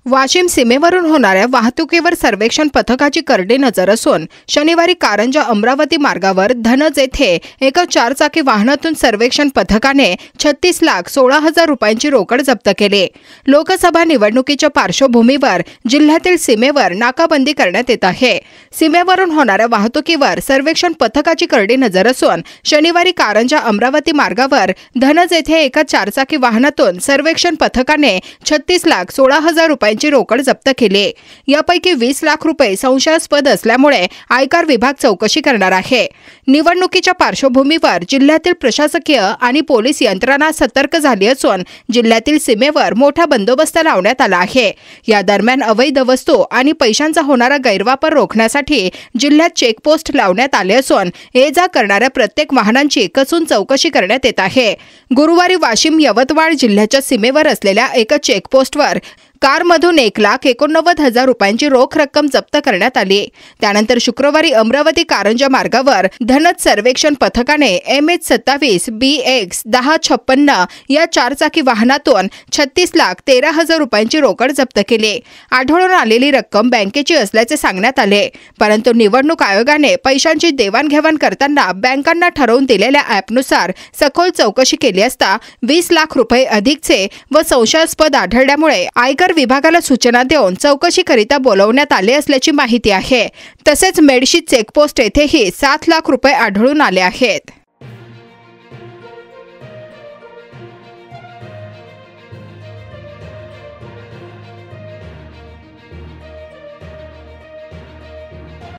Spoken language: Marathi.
वाशिम सीमेवरून होणाऱ्या वाहतुकीवर सर्वेक्षण पथकाची करडी नजर असून शनिवारी कारंजा अमरावती मार्गावर धनज येथे एका 4 चाकी वाहनातून सर्वेक्षण पथकाने 36,16,000 रुपयांची रोकड जप्त केली। लोकसभा निवडणुकीच्या पार्श्वभूमीवर जिल्ह्यातील सीमेवर नाकाबंदी करण्यात येत आहे। सीमेवरून होणाऱ्या वाहतुकीवर सर्वेक्षण पथकाची करडी नजर असून शनिवारी कारंजा अमरावती मार्गावर धनज येथे एका 4 चाकी वाहनातून सर्वेक्षण पथकाने 36,16,000 रुपयांची रोकड जप्त केली। यापैकी 20 लाख रुपये संशयास्पद असल्यामुळे आयकर विभाग चौकशी करणार आहे। निवडणुकीच्या पार्श्वभूमीवर जिल्ह्यातील प्रशासकीय आणि पोलीस यंत्रणा सतर्क झाली असून जिल्ह्यातील सीमेवर मोठा बंदोबस्त लावण्यात आला आहे। या दरम्यान अवैध वस्तू आणि पैशांचा होणारा गैरवापर रोखण्यासाठी जिल्ह्यात चेकपोस्ट लावण्यात आले असून ये-जा करणाऱ्या प्रत्येक वाहनांची कसून चौकशी करण्यात येत आहे। गुरुवारी वाशिम यवतमाळ जिल्ह्याच्या सीमेवर असलेल्या एका चेकपोस्टवर कारमधून 1,89,000 रुपयांची रोख रक्कम जप्त करण्यात आली। त्यानंतर शुक्रवारी अमरावती कारंजा मार्गावर धनज सर्वेक्षण पथकाने MH27 BX 1056 या 4 चाकी वाहनातून 36,13,000 रुपयांची रोकड जप्त केली। आढळून आलेली रक्कम बँकेची असल्याचे सांगण्यात आले, परंतु निवडणूक आयोगाने पैशांची देवाणघेवाण करताना बँकांना ठरवून दिलेल्या ॲपनुसार सखोल चौकशी केली असता 20 लाख रुपये अधिकचे व संशयास्पद आढळल्यामुळे आयकर विभागाला सूचना देऊन चौकशीकरिता बोलवण्यात आले असल्याची माहिती आहे। तसेच मेडशी चेकपोस्ट येथेही 7 लाख रुपये आढळून आले आहेत।